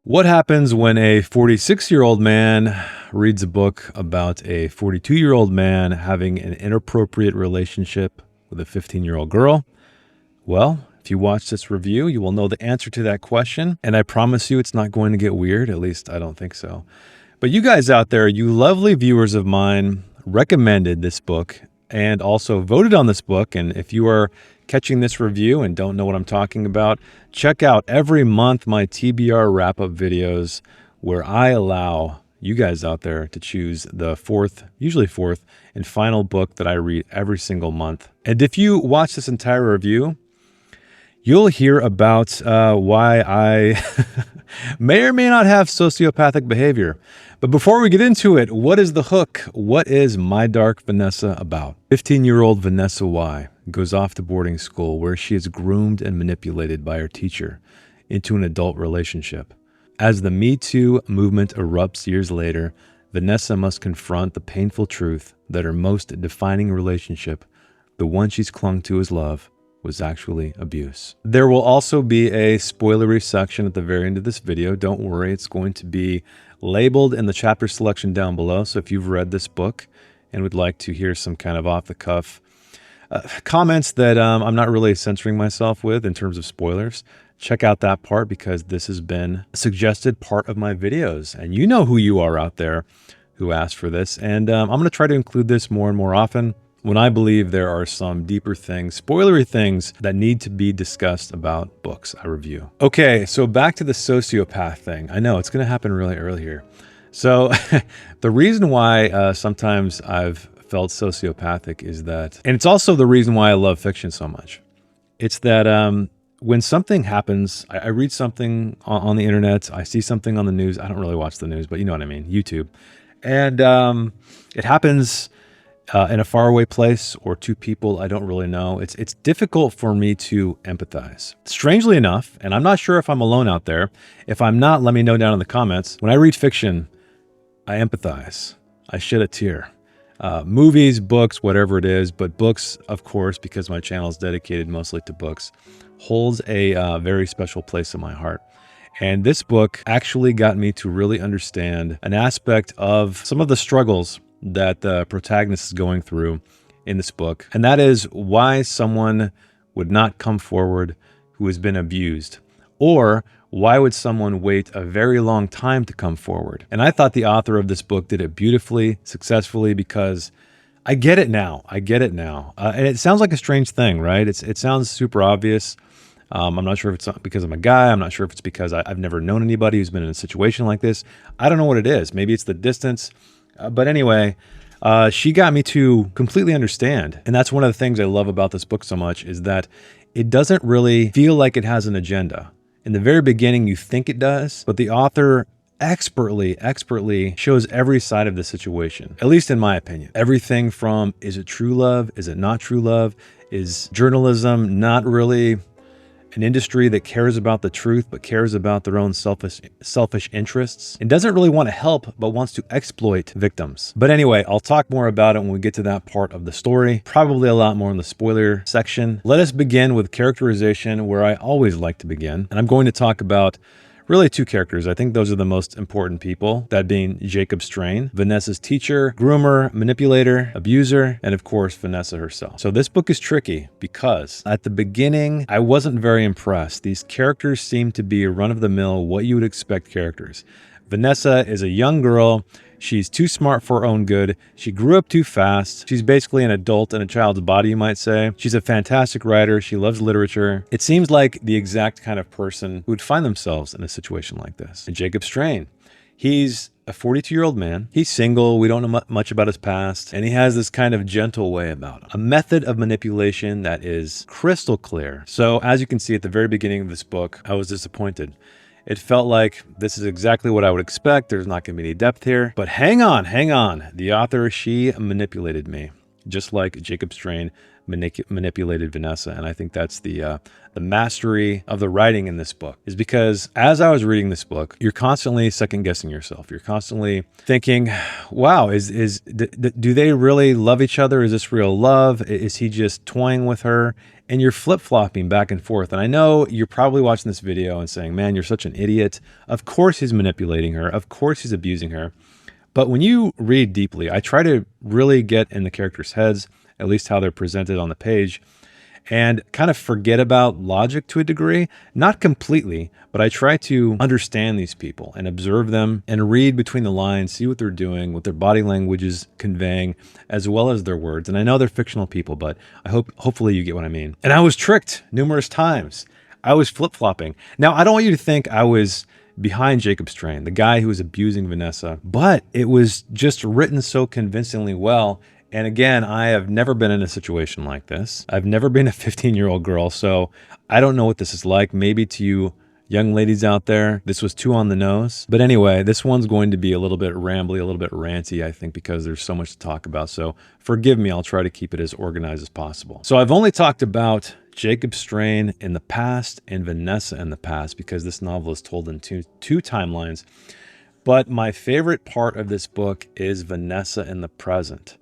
What happens when a 46-year-old man reads a book about a 42-year-old man having an inappropriate relationship with a 15-year-old girl? Well, if you watch this review, you will know the answer to that question, and I promise you it's not going to get weird. At least I don't think so. But you guys out there, you lovely viewers of mine, recommended this book and also voted on this book. And if you are catching this review and don't know what I'm talking about, check out every month my TBR wrap-up videos where I allow you guys out there to choose the usually fourth and final book that I read every single month. And if you watch this entire review, you'll hear about why I may or may not have sociopathic behavior. But before we get into it, what is the hook? What is My Dark Vanessa about? 15-year-old Vanessa Y goes off to boarding school where she is groomed and manipulated by her teacher into an adult relationship. As the Me Too movement erupts years later, Vanessa must confront the painful truth that her most defining relationship, the one she's clung to as love, was actually abuse. There will also be a spoilery section at the very end of this video. Don't worry, it's going to be labeled in the chapter selection down below. So if you've read this book and would like to hear some kind of off-the-cuff comments that I'm not really censoring myself with in terms of spoilers, check out that part because this has been a suggested part of my videos. And you know who you are out there who asked for this. And I'm going to try to include this more and more often when I believe there are some deeper things, spoilery things that need to be discussed about books I review. Okay, so back to the sociopath thing. I know it's going to happen really early here. So the reason why sometimes I've felt sociopathic is that, and it's also the reason why I love fiction so much. It's that when something happens, I read something on the internet, I see something on the news. I don't really watch the news, but you know what I mean, YouTube. And it happens in a faraway place or to people I don't really know. It's difficult for me to empathize. Strangely enough, and I'm not sure if I'm alone out there. If I'm not, let me know down in the comments. When I read fiction, I empathize. I shed a tear. Movies, books, whatever it is, but books, of course, because my channel is dedicated mostly to books, holds a very special place in my heart. And this book actually got me to really understand an aspect of some of the struggles that the protagonist is going through in this book. And that is why someone would not come forward who has been abused, or why would someone wait a very long time to come forward? And I thought the author of this book did it beautifully, successfully, because I get it now. I get it now. And it sounds like a strange thing, right? It sounds super obvious. I'm not sure if it's because I'm a guy. I'm not sure if it's because I've never known anybody who's been in a situation like this. I don't know what it is. Maybe it's the distance. But anyway, she got me to completely understand. And that's one of the things I love about this book so much is that it doesn't really feel like it has an agenda. In the very beginning, you think it does, but the author expertly shows every side of the situation, at least in my opinion. Everything from, is it true love? Is it not true love? Is journalism not really an industry that cares about the truth, but cares about their own selfish interests and doesn't really want to help, but wants to exploit victims? But anyway, I'll talk more about it when we get to that part of the story, probably a lot more in the spoiler section. Let us begin with characterization, where I always like to begin. And I'm going to talk about really two characters. I think those are the most important people, that being Jacob Strain, Vanessa's teacher, groomer, manipulator, abuser, and of course, Vanessa herself. So this book is tricky because at the beginning, I wasn't very impressed. These characters seem to be run-of-the-mill, what you would expect characters. Vanessa is a young girl. She's too smart for her own good. She grew up too fast. She's basically an adult in a child's body, you might say. She's a fantastic writer. She loves literature. It seems like the exact kind of person who would find themselves in a situation like this. And Jacob Strain, he's a 42-year-old man. He's single. We don't know much about his past. And he has this kind of gentle way about him. A method of manipulation that is crystal clear. So as you can see at the very beginning of this book, I was disappointed. It felt like this is exactly what I would expect. There's not going to be any depth here. But hang on. The author, she manipulated me. just like Jacob Strain manipulated Vanessa. And I think that's the mastery of the writing in this book, is because as I was reading this book, you're constantly second guessing yourself. You're constantly thinking, wow, do they really love each other? Is this real love? Is he just toying with her? And you're flip-flopping back and forth. And I know you're probably watching this video and saying, man, you're such an idiot. Of course he's manipulating her. Of course he's abusing her. But when you read deeply, I try to really get in the characters' heads, at least how they're presented on the page, and kind of forget about logic to a degree. Not completely, but I try to understand these people and observe them and read between the lines, see what they're doing, what their body language is conveying, as well as their words. And I know they're fictional people, but hopefully you get what I mean. And I was tricked numerous times. I was flip-flopping. Now, I don't want you to think I was behind Jacob Strain, the guy who was abusing Vanessa, but it was just written so convincingly well. And again, I have never been in a situation like this. I've never been a 15-year-old girl, so I don't know what this is like. Maybe to you young ladies out there, this was too on the nose. But anyway, this one's going to be a little bit rambly, a little bit ranty, I think, because there's so much to talk about. So forgive me, I'll try to keep it as organized as possible. So I've only talked about Jacob Strain in the past and Vanessa in the past, because this novel is told in two timelines. But my favorite part of this book is Vanessa in the present.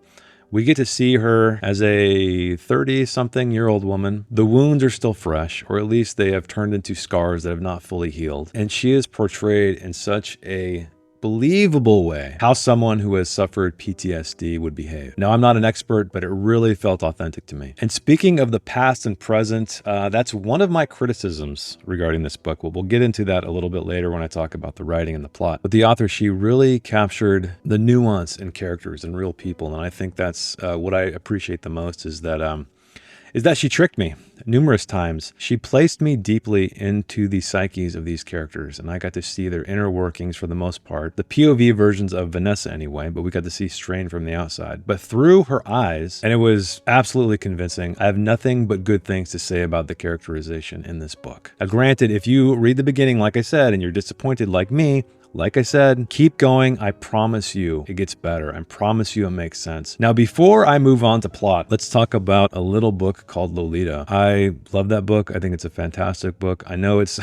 We get to see her as a 30-something-year-old woman. The wounds are still fresh, or at least they have turned into scars that have not fully healed. And she is portrayed in such a believable way how someone who has suffered PTSD would behave. Now, I'm not an expert, but it really felt authentic to me. And speaking of the past and present, that's one of my criticisms regarding this book. We'll get into that a little bit later when I talk about the writing and the plot. But the author, she really captured the nuance in characters and real people. And I think that's what I appreciate the most, is that she tricked me numerous times. She placed me deeply into the psyches of these characters, and I got to see their inner workings for the most part. The POV versions of Vanessa anyway, but we got to see Strain from the outside. But through her eyes, and it was absolutely convincing. I have nothing but good things to say about the characterization in this book. Now, granted, if you read the beginning, like I said, and you're disappointed like me, like I said, keep going. I promise you it gets better. I promise you it makes sense. Now, before I move on to plot, let's talk about a little book called Lolita. I love that book. I think it's a fantastic book. I know it's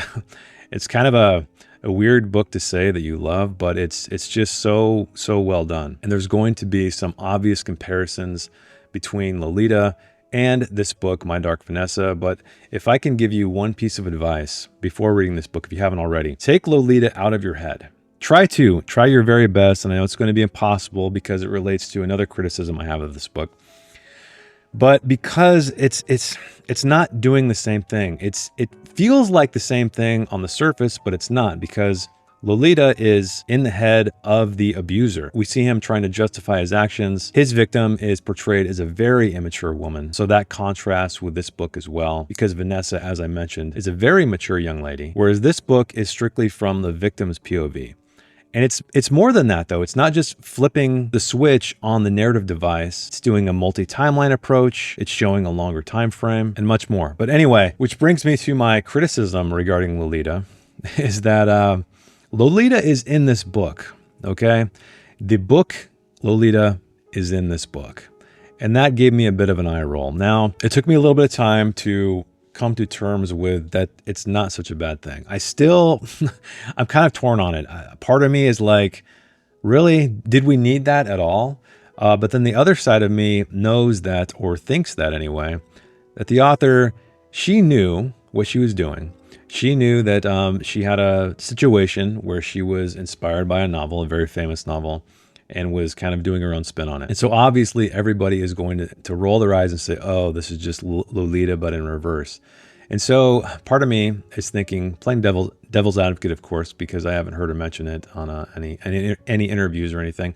kind of a weird book to say that you love, but it's just so well done. And there's going to be some obvious comparisons between Lolita and this book, My Dark Vanessa. But if I can give you one piece of advice before reading this book, if you haven't already, take Lolita out of your head. Try your very best, and I know it's going to be impossible because it relates to another criticism I have of this book. But because it's not doing the same thing. It feels like the same thing on the surface, but it's not, because Lolita is in the head of the abuser. We see him trying to justify his actions. His victim is portrayed as a very immature woman. So that contrasts with this book as well, because Vanessa, as I mentioned, is a very mature young lady, whereas this book is strictly from the victim's POV. And it's more than that, though. It's not just flipping the switch on the narrative device. It's doing a multi-timeline approach. It's showing a longer time frame and much more. But anyway, which brings me to my criticism regarding Lolita, is that Lolita is in this book, okay? The book Lolita is in this book. And that gave me a bit of an eye roll. Now, it took me a little bit of time to come to terms with that it's not such a bad thing. I'm kind of torn on it. Part of me is like, really, did we need that at all? But then the other side of me knows that, or thinks that anyway, that the author, she knew what she was doing. She knew that she had a situation where she was inspired by a novel, a very famous novel, and was kind of doing her own spin on it. And so obviously everybody is going to roll their eyes and say, oh, this is just Lolita, but in reverse. And so part of me is thinking, playing devil's advocate, of course, because I haven't heard her mention it on any interviews or anything,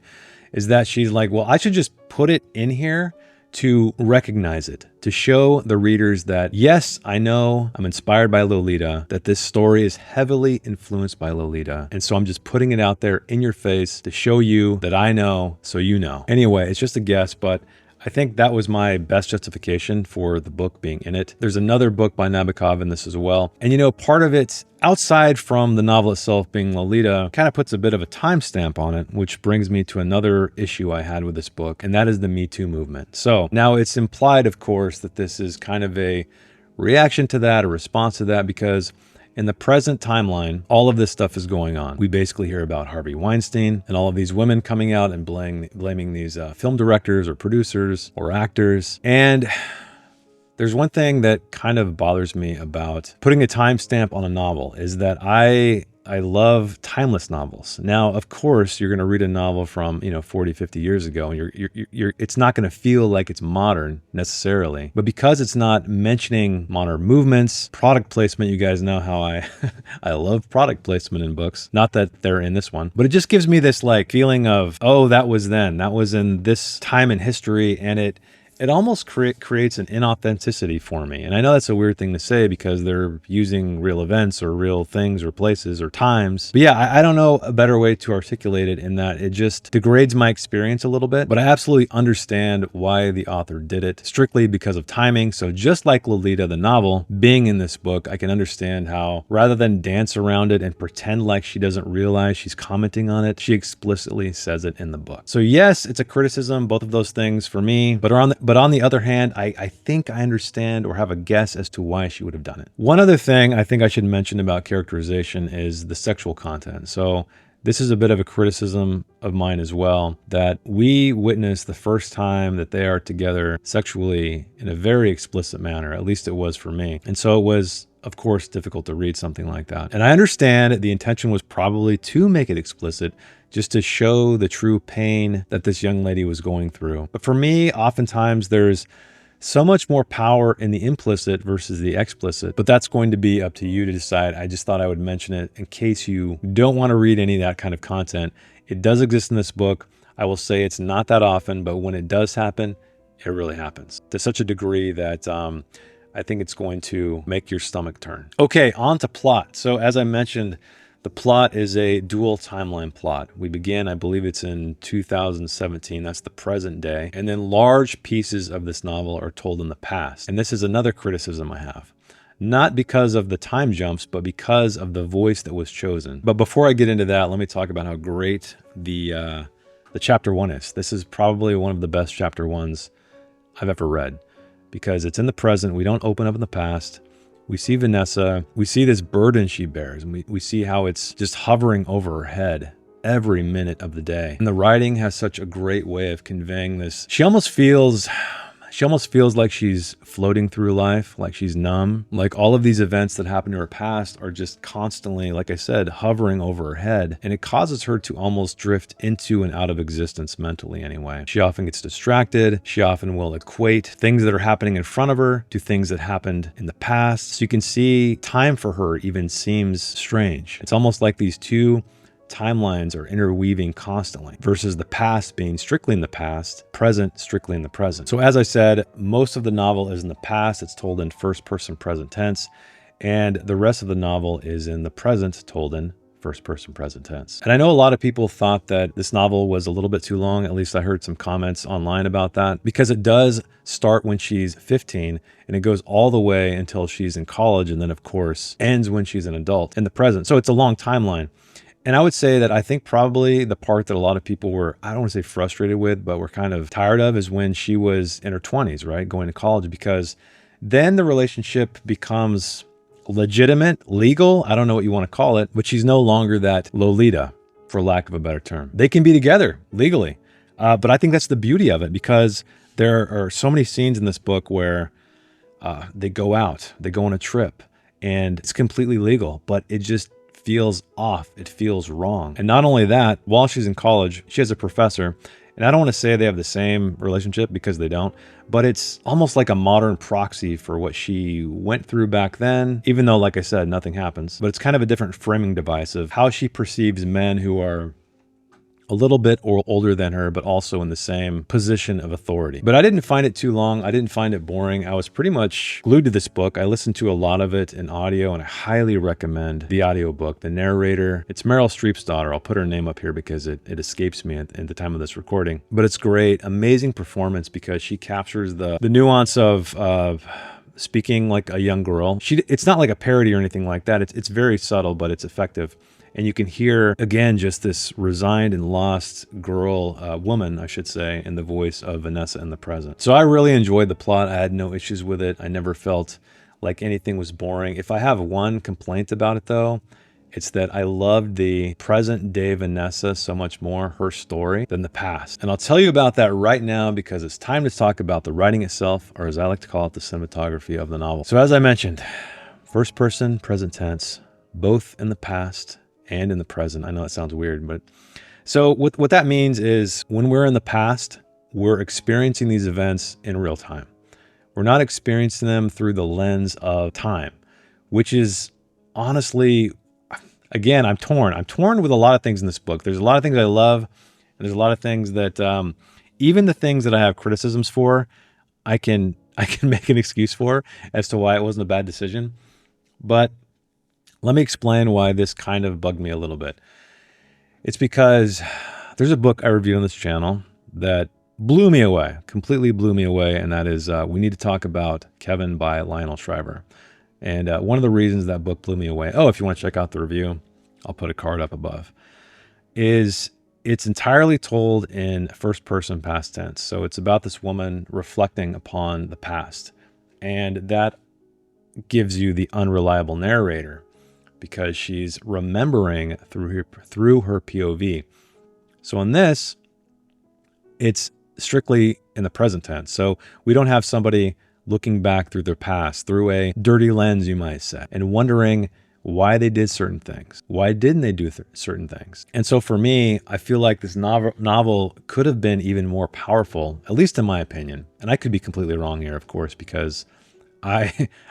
is that she's like, well, I should just put it in here to recognize it, to show the readers that, yes, I know I'm inspired by Lolita, that this story is heavily influenced by Lolita. And so I'm just putting it out there in your face to show you that I know, so you know. Anyway, it's just a guess, but I think that was my best justification for the book being in it. There's another book by Nabokov in this as well. And you know, part of it, outside from the novel itself being Lolita, kind of puts a bit of a timestamp on it, which brings me to another issue I had with this book, and that is the Me Too movement. So now it's implied, of course, that this is kind of a reaction to that, a response to that, because in the present timeline, all of this stuff is going on. We basically hear about Harvey Weinstein and all of these women coming out and blaming these film directors or producers or actors. And there's one thing that kind of bothers me about putting a timestamp on a novel is that I love timeless novels. Now, of course, you're going to read a novel from, 40, 50 years ago, and it's not going to feel like it's modern necessarily. But because it's not mentioning modern movements, product placement, you guys know how I love product placement in books. Not that they're in this one, but it just gives me this like feeling of, oh, that was then. That was in this time in history, and it almost creates an inauthenticity for me. And I know that's a weird thing to say because they're using real events or real things or places or times. But yeah, I don't know a better way to articulate it in that it just degrades my experience a little bit. But I absolutely understand why the author did it, strictly because of timing. So just like Lolita, the novel, being in this book, I can understand how rather than dance around it and pretend like she doesn't realize she's commenting on it, she explicitly says it in the book. So yes, it's a criticism, both of those things for me. But on the other hand, I think I understand or have a guess as to why she would have done it. One other thing I think I should mention about characterization is the sexual content. So this is a bit of a criticism of mine as well, that we witness the first time that they are together sexually in a very explicit manner. At least it was for me. And so it was, of course, difficult to read something like that. And I understand the intention was probably to make it explicit, just to show the true pain that this young lady was going through. But for me, oftentimes there's so much more power in the implicit versus the explicit, but that's going to be up to you to decide. I just thought I would mention it in case you don't want to read any of that kind of content. It does exist in this book. I will say it's not that often, but when it does happen, it really happens to such a degree that I think it's going to make your stomach turn. Okay, on to plot. So as I mentioned, the plot is a dual timeline plot. We begin, I believe it's in 2017, that's the present day. And then large pieces of this novel are told in the past. And this is another criticism I have. Not because of the time jumps, but because of the voice that was chosen. But before I get into that, let me talk about how great the chapter 1 is. This is probably one of the best chapter 1s I've ever read because it's in the present. We don't open up in the past. We see Vanessa, we see this burden she bears, and we see how it's just hovering over her head every minute of the day. And the writing has such a great way of conveying this. She almost feels like she's floating through life, like she's numb. Like all of these events that happen to her past are just constantly, like I said, hovering over her head. And it causes her to almost drift into and out of existence mentally anyway. She often gets distracted. She often will equate things that are happening in front of her to things that happened in the past. So you can see time for her even seems strange. It's almost like these two timelines are interweaving constantly versus the past being strictly in the past, present strictly in the present. So as I said, most of the novel is in the past. It's told in first person present tense, and the rest of the novel is in the present told in first person present tense. And I know a lot of people thought that this novel was a little bit too long. At least I heard some comments online about that, because it does start when she's 15 and it goes all the way until she's in college, and then of course ends when she's an adult in the present. So it's a long timeline. And I would say that I think probably the part that a lot of people were, I don't want to say frustrated with, but were kind of tired of is when she was in her 20s, right? Going to college, because then the relationship becomes legitimate, legal. I don't know what you want to call it, but she's no longer that Lolita, for lack of a better term. They can be together legally. But I think that's the beauty of it, because there are so many scenes in this book where they go out, they go on a trip, and it's completely legal, but it just feels off. It feels wrong. And not only that, while she's in college, she has a professor, and I don't want to say they have the same relationship because they don't, but it's almost like a modern proxy for what she went through back then, even though, like I said, nothing happens. But it's kind of a different framing device of how she perceives men who are a little bit or older than her, but also in the same position of authority. But I didn't find it too long. I didn't find it boring. I was pretty much glued to this book. I listened to a lot of it in audio, and I highly recommend the audiobook. The narrator, it's Meryl Streep's daughter. I'll put her name up here because it escapes me at the time of this recording. But it's great. Amazing performance because she captures the nuance of speaking like a young girl. It's not like a parody or anything like that. It's very subtle, but it's effective. And you can hear, again, just this resigned and lost girl, woman, I should say, in the voice of Vanessa in the present. So I really enjoyed the plot. I had no issues with it. I never felt like anything was boring. If I have one complaint about it, though, it's that I loved the present day Vanessa so much more, her story, than the past. And I'll tell you about that right now because it's time to talk about the writing itself, or as I like to call it, the cinematography of the novel. So as I mentioned, first person, present tense, both in the past and in the present. I know it sounds weird, but so what that means is when we're in the past, we're experiencing these events in real time. We're not experiencing them through the lens of time, which is honestly, again, I'm torn. I'm torn with a lot of things in this book. There's a lot of things I love, and there's a lot of things that even the things that I have criticisms for, I can make an excuse for as to why it wasn't a bad decision. But let me explain why this kind of bugged me a little bit. It's because there's a book I reviewed on this channel that blew me away, completely blew me away, and that is We Need to Talk About Kevin by Lionel Shriver. And one of the reasons that book blew me away, if you want to check out the review, I'll put a card up above, is it's entirely told in first person past tense. So it's about this woman reflecting upon the past. And that gives you the unreliable narrator, because she's remembering through her POV. So in this, it's strictly in the present tense. So we don't have somebody looking back through their past, through a dirty lens, you might say, and wondering why they did certain things. Why didn't they do certain things? And so for me, I feel like this novel could have been even more powerful, at least in my opinion. And I could be completely wrong here, of course, because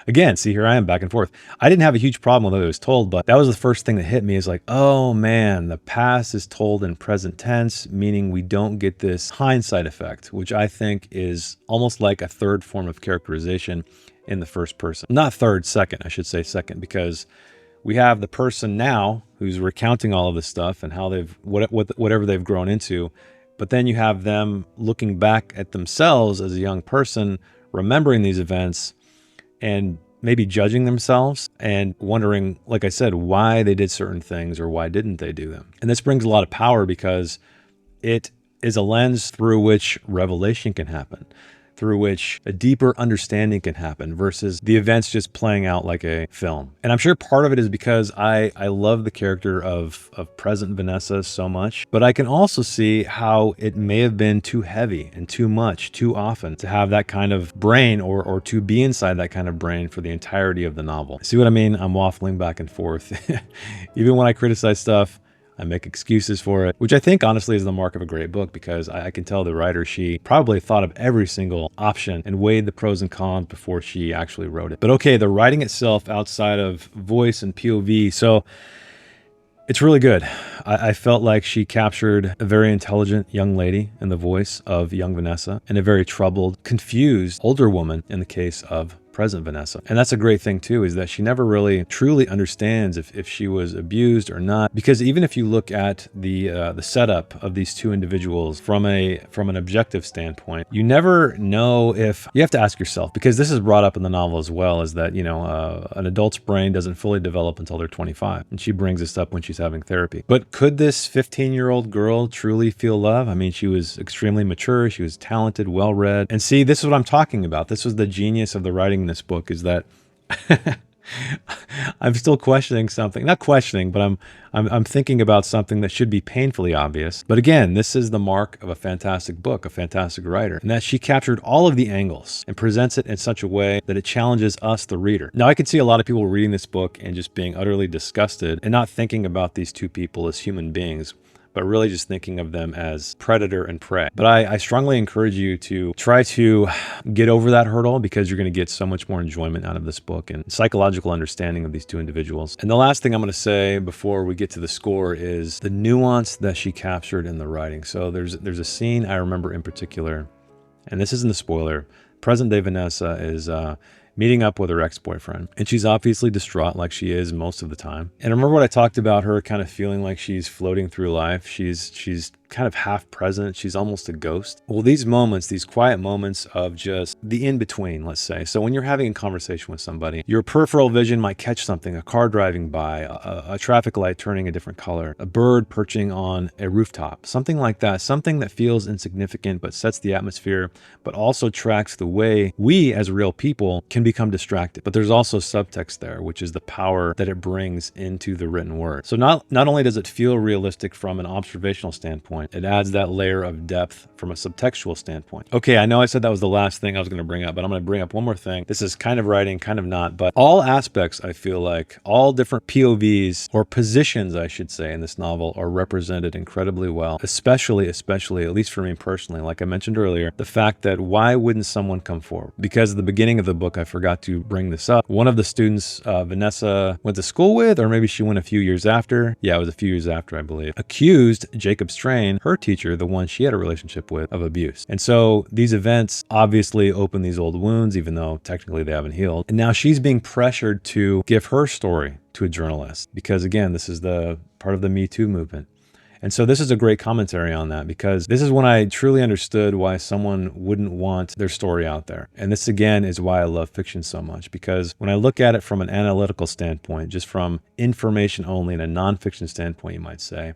again, see, here I am back and forth. I didn't have a huge problem with what it was told, but that was the first thing that hit me is like, oh man, the past is told in present tense, meaning we don't get this hindsight effect, which I think is almost like a third form of characterization in the first person. Not third, second, I should say second, because we have the person now who's recounting all of this stuff and how whatever they've grown into, but then you have them looking back at themselves as a young person, remembering these events, and maybe judging themselves and wondering, like I said, why they did certain things or why didn't they do them. And this brings a lot of power because it is a lens through which revelation can happen, through which a deeper understanding can happen versus the events just playing out like a film. And I'm sure part of it is because I love the character of present Vanessa so much, but I can also see how it may have been too heavy and too much, too often to have that kind of brain or to be inside that kind of brain for the entirety of the novel. See what I mean? I'm waffling back and forth. Even when I criticize stuff, I make excuses for it, which I think honestly is the mark of a great book, because I can tell the writer, she probably thought of every single option and weighed the pros and cons before she actually wrote it. But okay, the writing itself outside of voice and POV, so it's really good. I felt like she captured a very intelligent young lady in the voice of young Vanessa and a very troubled, confused older woman in the case of present Vanessa. And that's a great thing too, is that she never really truly understands if she was abused or not, because even if you look at the setup of these two individuals from an objective standpoint, you never know. If you have to ask yourself, because this is brought up in the novel as well, is that an adult's brain doesn't fully develop until they're 25, and she brings this up when she's having therapy. But could this 15-year-old girl truly feel love? I mean, she was extremely mature, she was talented, well-read, and see, this is what I'm talking about. This was the genius of the writing in this book, is that I'm still questioning something, not questioning, but I'm thinking about something that should be painfully obvious. But again, this is the mark of a fantastic book, a fantastic writer, and that she captured all of the angles and presents it in such a way that it challenges us, the reader. Now, I could see a lot of people reading this book and just being utterly disgusted and not thinking about these two people as human beings. but really just thinking of them as predator and prey. But I strongly encourage you to try to get over that hurdle, because you're going to get so much more enjoyment out of this book and psychological understanding of these two individuals. And the last thing I'm going to say before we get to the score is the nuance that she captured in the writing. So there's a scene I remember in particular, and this isn't a spoiler. Present day Vanessa is meeting up with her ex-boyfriend, and she's obviously distraught, like she is most of the time. And remember what I talked about her kind of feeling like she's floating through life. She's kind of half present. She's almost a ghost. Well, these moments, these quiet moments of just the in-between, let's say. So when you're having a conversation with somebody, your peripheral vision might catch something, a car driving by, a traffic light turning a different color, a bird perching on a rooftop, something like that, something that feels insignificant but sets the atmosphere, but also tracks the way we as real people can become distracted. But there's also subtext there, which is the power that it brings into the written word. So not only does it feel realistic from an observational standpoint, it adds that layer of depth from a subtextual standpoint. Okay, I know I said that was the last thing I was going to bring up, but I'm going to bring up one more thing. This is kind of writing, kind of not, but all aspects, I feel like, all different POVs, or positions, I should say, in this novel are represented incredibly well, especially, at least for me personally, like I mentioned earlier, the fact that why wouldn't someone come forward? Because at the beginning of the book, I forgot to bring this up. One of the students Vanessa went to school with, or maybe she went a few years after. Yeah, it was a few years after, I believe. Accused Jacob Strain, her teacher, the one she had a relationship with, of abuse. And so these events obviously open these old wounds, even though technically they haven't healed. And now she's being pressured to give her story to a journalist, because again, this is the part of the Me Too movement. And so this is a great commentary on that, because this is when I truly understood why someone wouldn't want their story out there. And this again is why I love fiction so much, because when I look at it from an analytical standpoint, just from information only, in a nonfiction standpoint, you might say,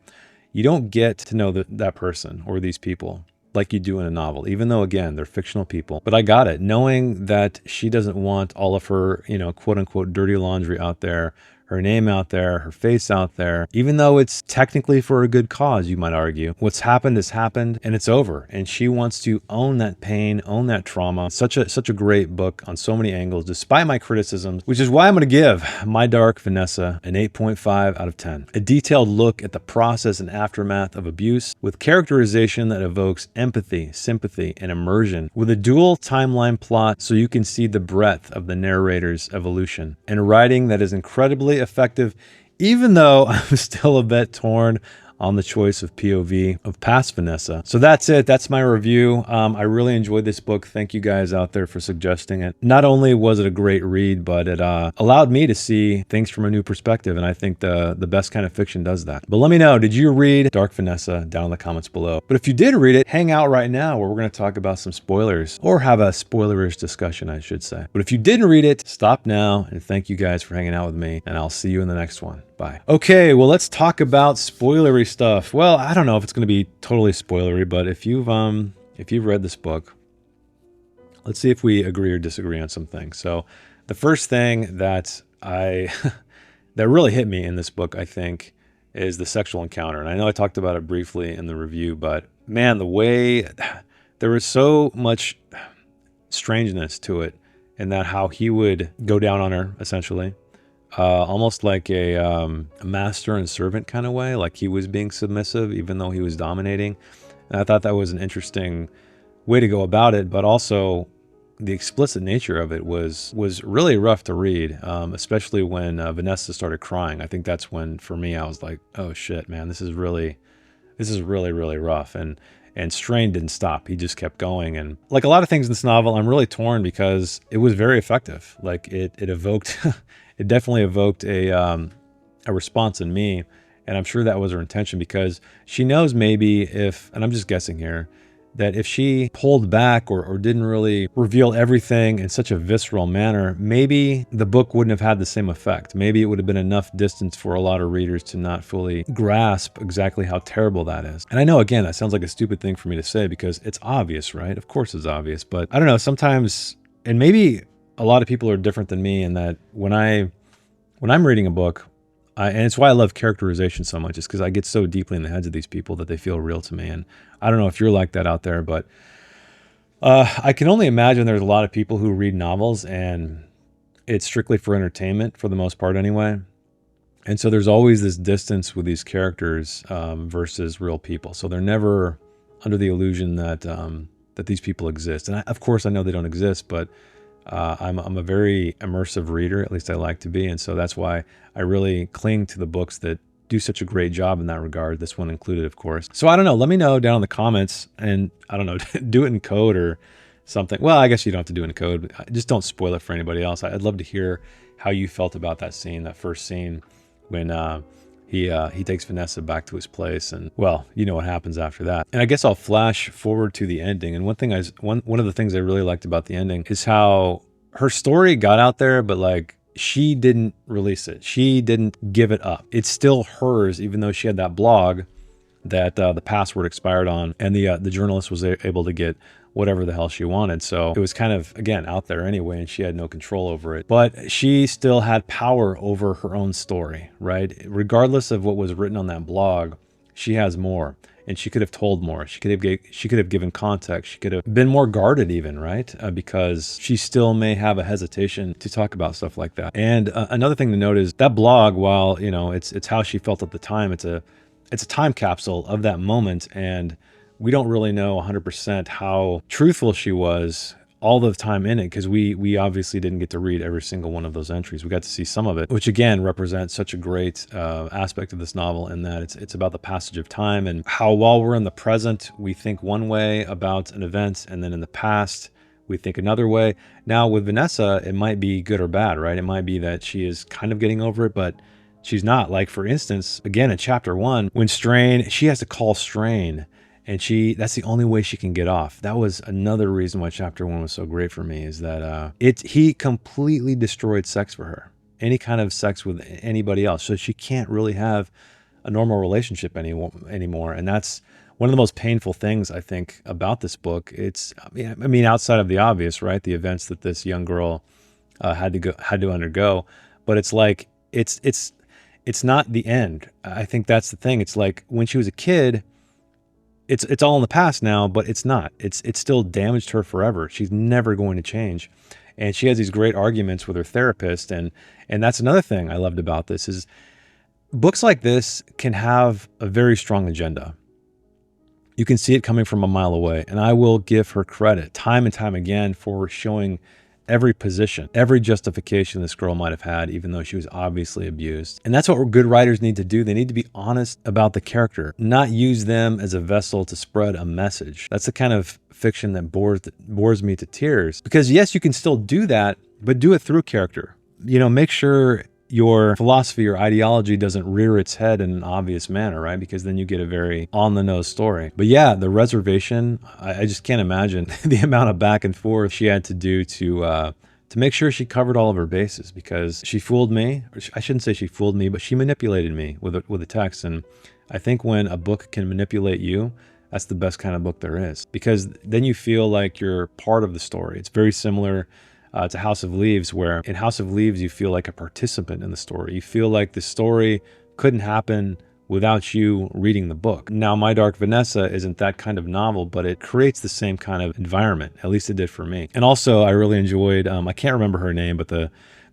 you don't get to know that person or these people like you do in a novel, even though, again, they're fictional people. But I got it, knowing that she doesn't want all of her, quote unquote, dirty laundry out there, her name out there, her face out there, even though it's technically for a good cause, you might argue. What's happened has happened, and it's over. And she wants to own that pain, own that trauma. Such a great book on so many angles, despite my criticisms, which is why I'm going to give My Dark Vanessa an 8.5 out of 10. A detailed look at the process and aftermath of abuse, with characterization that evokes empathy, sympathy, and immersion, with a dual timeline plot so you can see the breadth of the narrator's evolution, and writing that is incredibly effective, even though I'm still a bit torn on the choice of POV of past Vanessa. So that's it. That's my review. I really enjoyed this book. Thank you guys out there for suggesting it. Not only was it a great read, but it allowed me to see things from a new perspective. And I think the best kind of fiction does that. But let me know, did you read Dark Vanessa? Down in the comments below. But if you did read it, hang out right now where we're going to talk about some spoilers, or have a spoilerish discussion, I should say. But if you didn't read it, stop now, and thank you guys for hanging out with me, and I'll see you in the next one. Bye. Okay, well, let's talk about spoilery stuff. Well, I don't know if it's going to be totally spoilery, but if you've read this book, let's see if we agree or disagree on some things. So the first thing that that really hit me in this book, I think, is the sexual encounter. And I know I talked about it briefly in the review, but man, the way there was so much strangeness to it, in that how he would go down on her, essentially. Almost like a master and servant kind of way, like he was being submissive even though he was dominating. And I thought that was an interesting way to go about it, but also the explicit nature of it was really rough to read, especially when Vanessa started crying. I think that's when, for me, I was like, oh shit, man, this is really, really rough. And Strain didn't stop. He just kept going. And like a lot of things in this novel, I'm really torn, because it was very effective. Like it evoked it definitely evoked a response in me. And I'm sure that was her intention, because she knows maybe if, and I'm just guessing here, that if she pulled back or didn't really reveal everything in such a visceral manner, maybe the book wouldn't have had the same effect. Maybe it would have been enough distance for a lot of readers to not fully grasp exactly how terrible that is. And I know, again, that sounds like a stupid thing for me to say, because it's obvious, right? Of course it's obvious, but I don't know, sometimes, and maybe a lot of people are different than me in that when I'm reading a book, and it's why I love characterization so much, is because I get so deeply in the heads of these people that they feel real to me. And I don't know if you're like that out there, but I can only imagine there's a lot of people who read novels and it's strictly for entertainment, for the most part anyway. And so there's always this distance with these characters versus real people. So they're never under the illusion that that these people exist. And of course, I know they don't exist, but I'm a very immersive reader, at least I like to be. And so that's why I really cling to the books that do such a great job in that regard. This one included, of course. So I don't know. Let me know down in the comments, and I don't know, do it in code or something. Well, I guess you don't have to do it in code, but just don't spoil it for anybody else. I'd love to hear how you felt about that scene, that first scene when he takes Vanessa back to his place, and well, you know what happens after that. And I guess I'll flash forward to the ending. And one of the things I really liked about the ending is how her story got out there, but like she didn't release it. She didn't give it up. It's still hers, even though she had that blog that the password expired on, and the journalist was able to get whatever the hell she wanted. So it was kind of, again, out there anyway, and she had no control over it. But she still had power over her own story, right? Regardless of what was written on that blog, she has more, and she could have told more. She could have given context. She could have been more guarded even, right? Because she still may have a hesitation to talk about stuff like that. And another thing to note is that blog, while, you know, it's how she felt at the time, it's a time capsule of that moment, and we don't really know 100% how truthful she was all the time in it, because we obviously didn't get to read every single one of those entries. We got to see some of it, which again represents such a great aspect of this novel, in that it's about the passage of time, and how while we're in the present, we think one way about an event, and then in the past, we think another way. Now with Vanessa, it might be good or bad, right? It might be that she is kind of getting over it, but she's not. Like, for instance, again, in chapter 1, when she has to call Strain, and that's the only way she can get off. That was another reason why chapter 1 was so great for me, is that he completely destroyed sex for her. Any kind of sex with anybody else. So she can't really have a normal relationship anymore. And that's one of the most painful things, I think, about this book. I mean, outside of the obvious, right? The events that this young girl had to undergo. But it's like, it's not the end. I think that's the thing. It's like when she was a kid, it's all in the past now, but it's not. It's still damaged her forever. She's never going to change. And she has these great arguments with her therapist. And that's another thing I loved about this, is books like this can have a very strong agenda. You can see it coming from a mile away. And I will give her credit time and time again for showing every position, every justification this girl might have had, even though she was obviously abused. And that's what good writers need to do. They need to be honest about the character, not use them as a vessel to spread a message. That's the kind of fiction that bores me to tears. Because yes, you can still do that, but do it through character. You know, make sure your philosophy or ideology doesn't rear its head in an obvious manner, right? Because then you get a very on-the-nose story. But yeah, the reservation, I just can't imagine the amount of back and forth she had to do to make sure she covered all of her bases, because she fooled me. I shouldn't say she fooled me, but she manipulated me with a text. And I think when a book can manipulate you, that's the best kind of book there is, because then you feel like you're part of the story. It's very similar to House of Leaves, where in House of Leaves, you feel like a participant in the story. You feel like the story couldn't happen without you reading the book. Now, My Dark Vanessa isn't that kind of novel, but it creates the same kind of environment. At least it did for me. And also, I really enjoyed, I can't remember her name, but the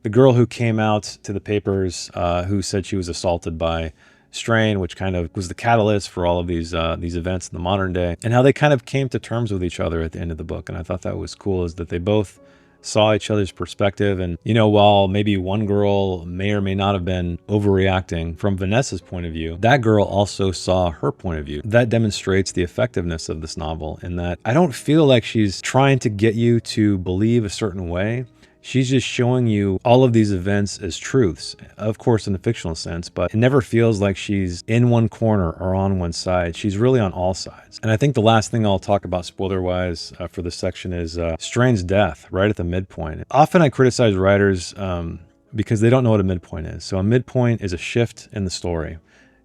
girl who came out to the papers who said she was assaulted by Strain, which kind of was the catalyst for all of these events in the modern day, and how they kind of came to terms with each other at the end of the book. And I thought that was cool, is that they both saw each other's perspective. And, you know, while maybe one girl may or may not have been overreacting from Vanessa's point of view, that girl also saw her point of view. That demonstrates the effectiveness of this novel, in that I don't feel like she's trying to get you to believe a certain way. She's just showing you all of these events as truths, of course, in the fictional sense, but it never feels like she's in one corner or on one side. She's really on all sides. And I think the last thing I'll talk about spoiler-wise for this section is Strain's death right at the midpoint. Often I criticize writers because they don't know what a midpoint is. So a midpoint is a shift in the story.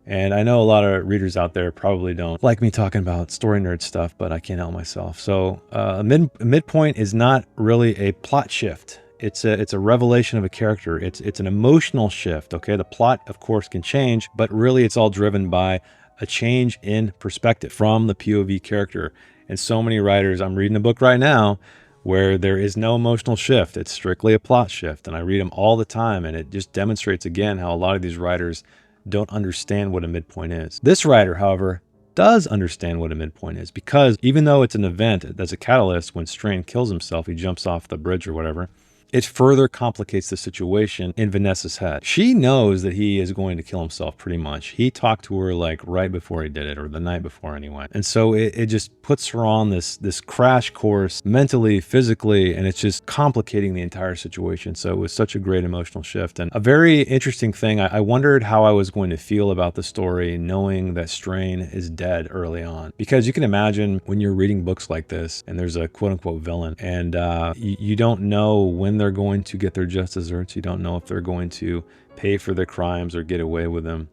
And I know a lot of readers out there probably don't like me talking about story nerd stuff, but I can't help myself. So a midpoint is not really a plot shift. It's a revelation of a character. It's an emotional shift, okay? The plot, of course, can change, but really it's all driven by a change in perspective from the POV character. And so many writers, I'm reading a book right now where there is no emotional shift. It's strictly a plot shift. And I read them all the time, and it just demonstrates again how a lot of these writers don't understand what a midpoint is. This writer, however, does understand what a midpoint is, because even though it's an event that's a catalyst, when Strain kills himself, he jumps off the bridge or whatever, it further complicates the situation in Vanessa's head. She knows that he is going to kill himself pretty much. He talked to her like right before he did it, or the night before anyway. And so it just puts her on this crash course mentally, physically, and it's just complicating the entire situation. So it was such a great emotional shift. And a very interesting thing, I wondered how I was going to feel about the story knowing that Strain is dead early on. Because you can imagine when you're reading books like this and there's a quote unquote villain, and you don't know when they're going to get their just desserts. You don't know if they're going to pay for their crimes or get away with them.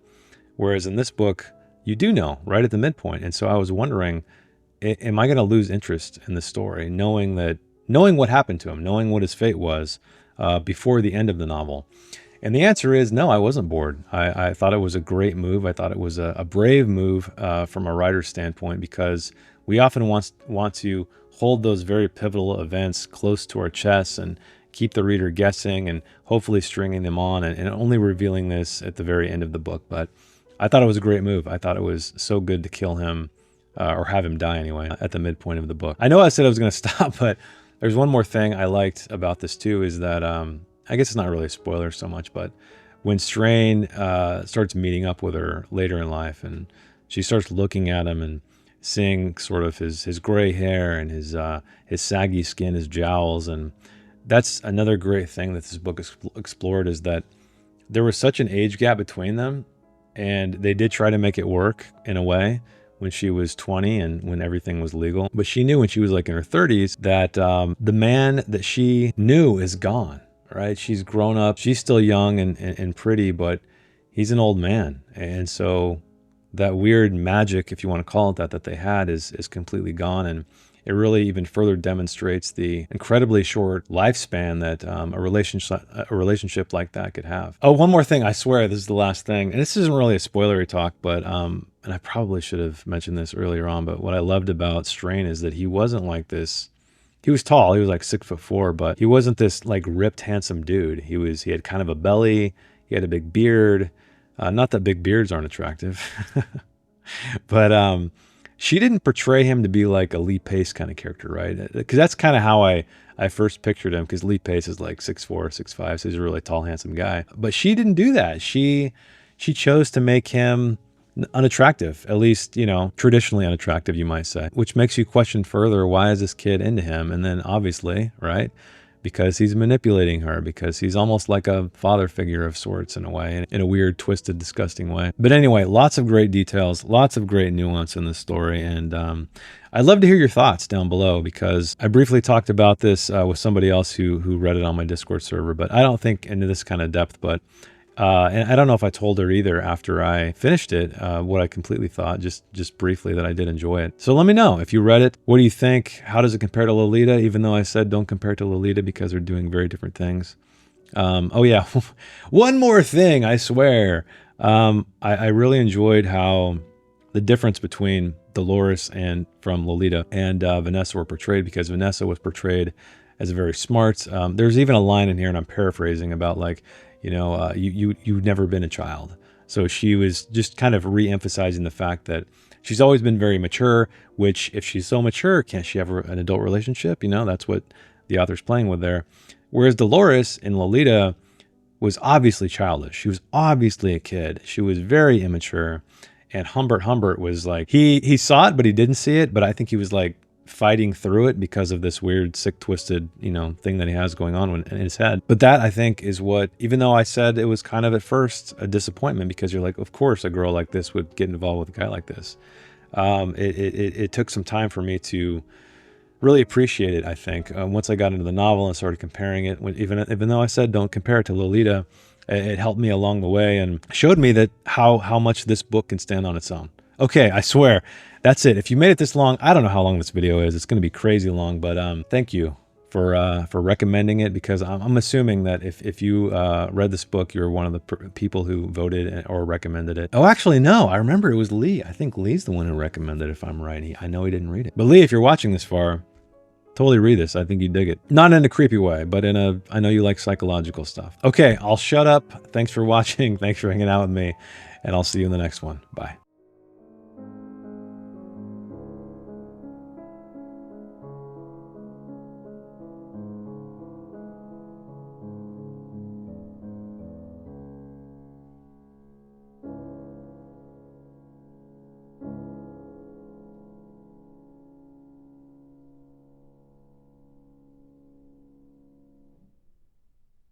Whereas in this book, you do know right at the midpoint. And so I was wondering, am I going to lose interest in the story, knowing what happened to him, knowing what his fate was before the end of the novel? And the answer is no, I wasn't bored. I thought it was a great move. I thought it was a brave move from a writer's standpoint, because we often want to hold those very pivotal events close to our chests and keep the reader guessing and hopefully stringing them on and only revealing this at the very end of the book. But I thought it was a great move. I thought it was so good to kill him or have him die anyway at the midpoint of the book. I know I said I was going to stop, but there's one more thing I liked about this too, is that I guess it's not really a spoiler so much, but when Strain starts meeting up with her later in life and she starts looking at him and seeing sort of his gray hair and his saggy skin, his jowls, and that's another great thing that this book explored, is that there was such an age gap between them, and they did try to make it work in a way when she was 20 and when everything was legal. But she knew when she was like in her 30s that the man that she knew is gone, right? She's grown up. She's still young and pretty, but he's an old man. And so that weird magic, if you want to call it that they had is completely gone. And it really even further demonstrates the incredibly short lifespan that a relationship like that could have. Oh, one more thing. I swear this is the last thing. And this isn't really a spoilery talk, but and I probably should have mentioned this earlier on, but what I loved about Strain is that he wasn't like this. He was tall. He was like 6'4", but he wasn't this like ripped, handsome dude. He had kind of a belly. He had a big beard. Not that big beards aren't attractive, but she didn't portray him to be like a Lee Pace kind of character, right? Because that's kind of how I first pictured him, because Lee Pace is like 6'4", 6'5", so he's a really tall, handsome guy. But she didn't do that. She chose to make him unattractive, at least, traditionally unattractive, you might say, which makes you question further, why is this kid into him? And then obviously, right, because he's manipulating her, because he's almost like a father figure of sorts in a way, in a weird, twisted, disgusting way. But anyway, lots of great details, lots of great nuance in this story. And I'd love to hear your thoughts down below, because I briefly talked about this with somebody else who read it on my Discord server, but I don't think into this kind of depth. But and I don't know if I told her either after I finished it what I completely thought, just briefly, that I did enjoy it. So let me know if you read it. What do you think? How does it compare to Lolita? Even though I said don't compare it to Lolita because they're doing very different things. Oh yeah, one more thing, I swear. I really enjoyed how the difference between Dolores and from Lolita and Vanessa were portrayed, because Vanessa was portrayed as a very smart. There's even a line in here, and I'm paraphrasing, about like, you've never been a child. So she was just kind of re-emphasizing the fact that she's always been very mature, which if she's so mature, can't she have an adult relationship? That's what the author's playing with there. Whereas Dolores in Lolita was obviously childish. She was obviously a kid. She was very immature. And Humbert was like, he saw it, but he didn't see it. But I think he was like fighting through it because of this weird, sick, twisted, thing that he has going on in his head. But that, I think, is what, even though I said it was kind of at first a disappointment, because you're like, of course a girl like this would get involved with a guy like this. It took some time for me to really appreciate it, I think. Once I got into the novel and started comparing it, even though I said don't compare it to Lolita, it helped me along the way and showed me that how much this book can stand on its own. Okay, I swear, that's it. If you made it this long, I don't know how long this video is. It's going to be crazy long, but thank you for recommending it, because I'm assuming that if you read this book, you're one of the people who voted or recommended it. Oh, actually, no. I remember it was Lee. I think Lee's the one who recommended it, if I'm right. I know he didn't read it. But Lee, if you're watching this far, Totally read this. I think you dig it. Not in a creepy way, but in a, I know you like psychological stuff. Okay, I'll shut up. Thanks for watching. Thanks for hanging out with me. And I'll see you in the next one. Bye.